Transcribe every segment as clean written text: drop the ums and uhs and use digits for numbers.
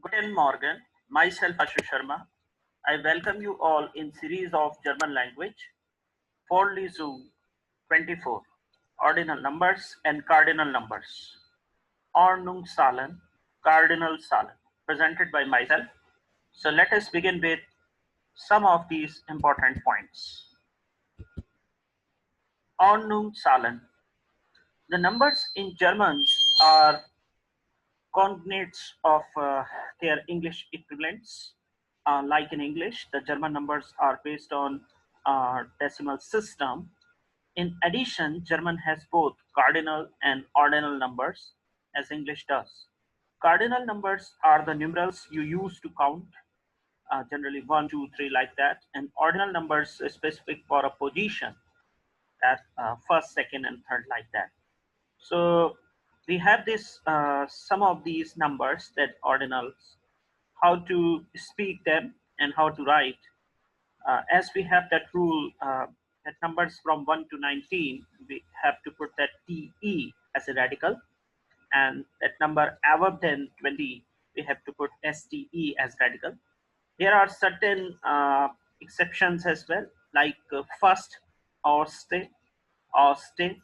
Guten Morgen, myself Ashu Sharma. I welcome you all in series of German language, Vorlesung 24, Ordinal Numbers and Cardinal Numbers. Ordnungszahlen, Cardinal Zahlen, presented by myself. So let us begin with some of these important points. Ordnungszahlen. The numbers in German are cognates of their English equivalents. Like in English, the German numbers are based on decimal system. In addition, German has both cardinal and ordinal numbers, as English does. Cardinal numbers are the numerals you use to count, generally 1, 2, 3, like that, and ordinal numbers are specific for a position, that first, second, and third, like that. So we have this some of these numbers, that ordinals, how to speak them and how to write. As we have that rule, that numbers from 1 to 19, we have to put that TE as a radical, and that number above than 20, we have to put STE as radical. There are certain exceptions as well, like first or stay or stay.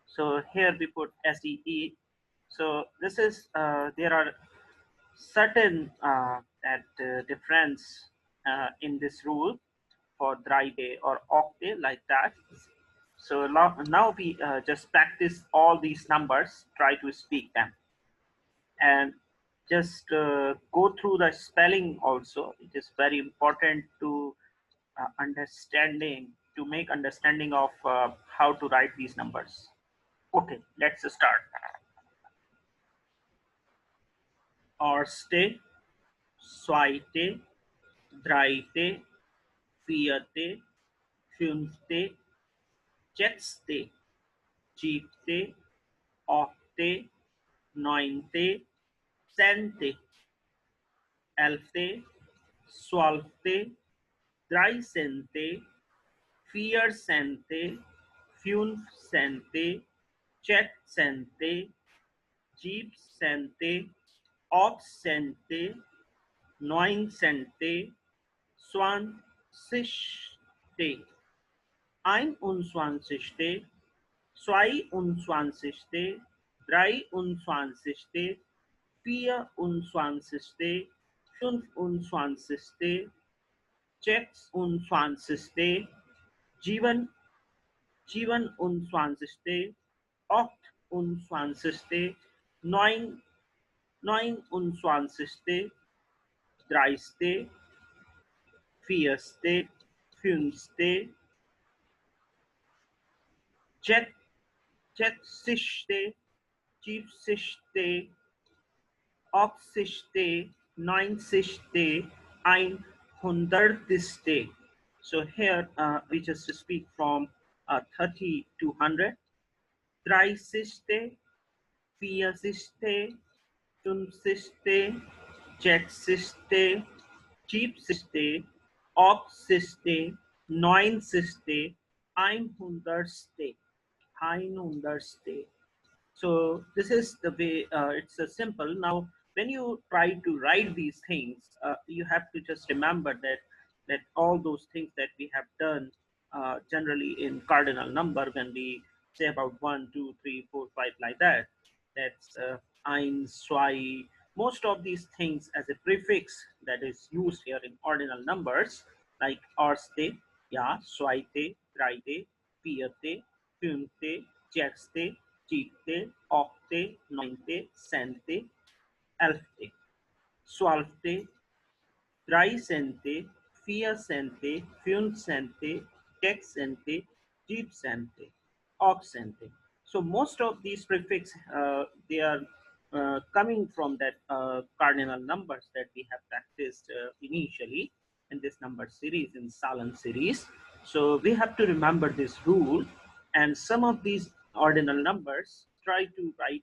So here we put SEE. So this is there are certain difference in this rule for dry day or off day, like that. So now we just practice all these numbers, try to speak them, and just go through the spelling also. It is very important to make understanding of how to write these numbers. Okay, let's start. Erste, zweite, dritte, vierte, fünfte, sechste, siebte, achte, neunte, zehnte, elfte, zwölfte, dreizehnte, vierzehnte, fünfzehnte, sechzehnte, siebzehnte, achtzehnte, neunzehnte, zwanzigste, einundzwanzigste, zweiundzwanzigste, dreiundzwanzigste, vierundzwanzigste, fünfundzwanzigste, sechsundzwanzigste, siebenundzwanzigste, achtundzwanzigste, neunundzwanzigste, dreiste, vierste, fünfte, sechzigste, siebzigste, achtzigste, neunzigste, einhundertste. So here we just speak from 30 to 100. Dreißigste, vierzigste, fünfzigste, sechzigste, siebzigste, achtzigste, neunzigste, einhundertste. So this is the way. It's a simple. Now when you try to write these things, you have to just remember that all those things that we have done generally in cardinal number, when we say about 1, 2, 3, 4, 5, like that, that's ein, zwei, most of these things as a prefix that is used here in ordinal numbers, like erste, ja, zweite, dritte, vierte, fünfte, sechste, siebte, achte, neunte, zehnte, elfte, zwölfte, dreizehnte, vierzehnte, fünfzehnte, sechzehnte, siebzehnte, achtzehnte. So most of these prefix, they are coming from that cardinal numbers that we have practiced initially in this number series, in Zahlen series. So we have to remember this rule, and some of these ordinal numbers, try to write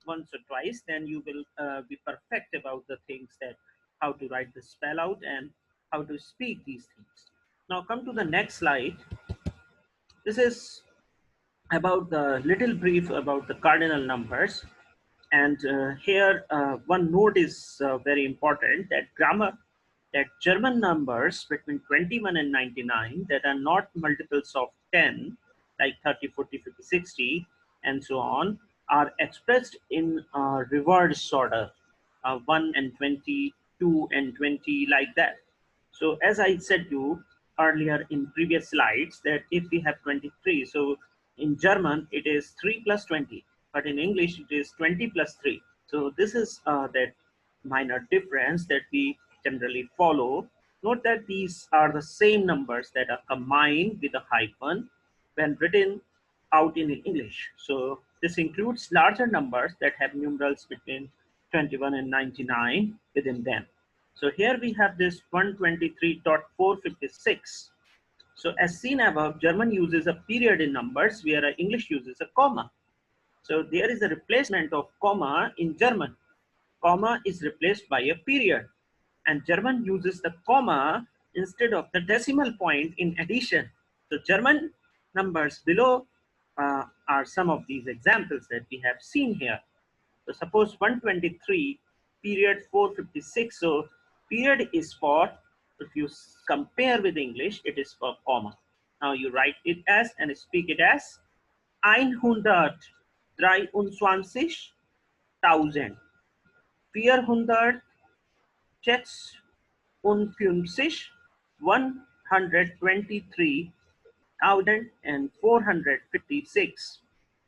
once or twice, then you will be perfect about the things, that how to write the spell out and how to speak these things. Now come to the next slide. This is about the little brief about the cardinal numbers. And here, one note is very important, that grammar, that German numbers between 21 and 99 that are not multiples of 10, like 30, 40, 50, 60, and so on, are expressed in reverse order, 1 and 20, 2 and 20, like that. So as I said you earlier in previous slides, that if we have 23, so in German it is 3 plus 20, but in English it is 20 plus 3. So this is that minor difference that we generally follow. Note that these are the same numbers that are combined with a hyphen when written out in English. So this includes larger numbers that have numerals between 21 and 99 within them. So here we have this 123.456. So as seen above, German uses a period in numbers, where English uses a comma. So there is a replacement of comma in German. Comma is replaced by a period, and German uses the comma instead of the decimal point in addition. So German numbers below are some of these examples that we have seen here. So suppose 123 period 456. So period is for, if you compare with English, it is for comma. Now you write it as and speak it as 123.1000, 123,456.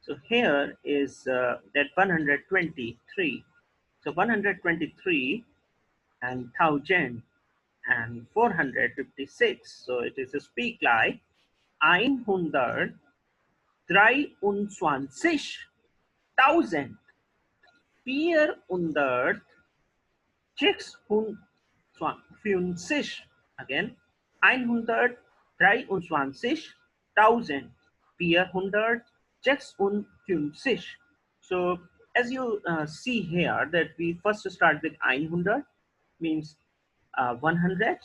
So here is that 123. So 123 and 1,456. So it is a speak like 123,456. Again, 123,456. So as you see here, that we first start with 100, means 100,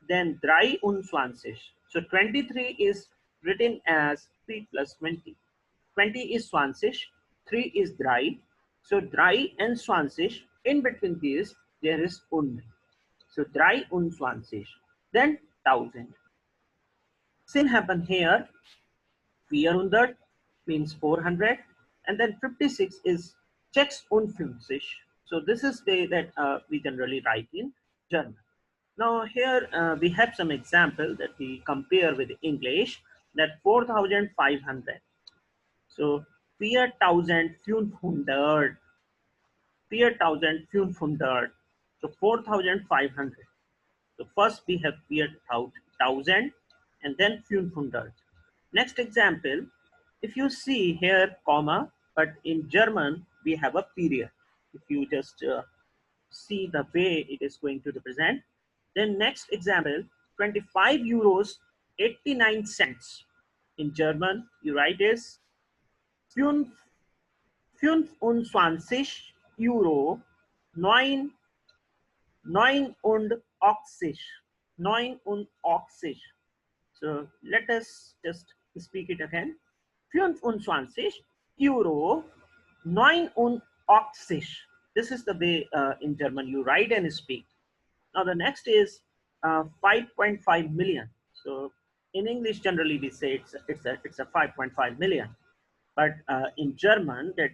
then 23. So 23 is written as 3 plus 20. 20 is 20, 3 is 3. So 3 and 20, in between these there is un. So 23, then 1000. Same happen here. 400 means 400, and then 56 is 56. So this is the that we generally write in German. Now here we have some example that we compare with English, that 4,500. So 4,500. 4,500. So 4,500. So first we have 4,000 and then 500. Next example, if you see here comma, but in German we have a period. If you just see the way it is going to represent. Then next example, 25 euros 89 cents. In German, you write is 25 Euro 9 und 80. So let us just speak it again. 25 Euro 89. This is the way in German you write and speak. Now the next is 5.5 million. So in English generally we say it's a 5.5 million, but in German that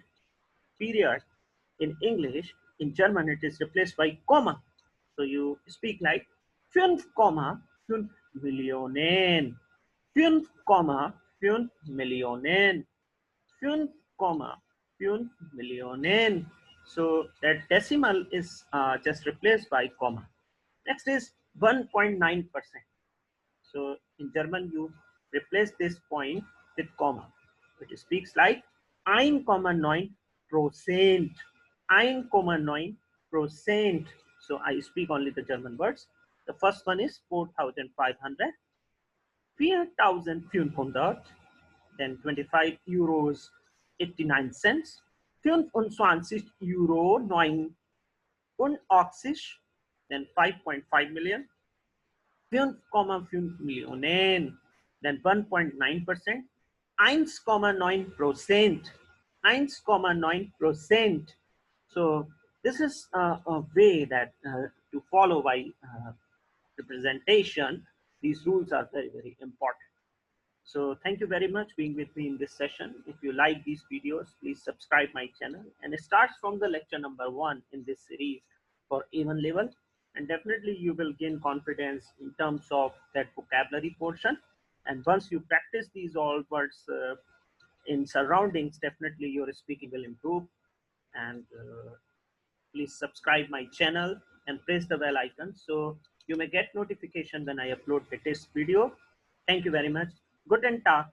period in English, in German it is replaced by comma. So you speak like 5,5 Millionen, 5,5 Millionen, 5,5 Millionen. So that decimal is just replaced by comma. Next is 1.9%. So in German, you replace this point with comma. It speaks like 1,9%. 1,9%. So I speak only the German words. The first one is 4,500, 4,500, then 25 euros 89 cents, 25 Euro 89, then 5.5 million, 5,5 Millionen, then 1.9%, 1,9%, 1,9%. So this is a way that to follow while representation. These rules are very, very important. So thank you very much being with me in this session. If you like these videos, please subscribe my channel. And it starts from the lecture number 1 in this series for A1 level. And definitely you will gain confidence in terms of that vocabulary portion. And once you practice these all words in surroundings, definitely your speaking will improve. And please subscribe my channel and press the bell icon so you may get notification when I upload the test video. Thank you very much. Guten Tag.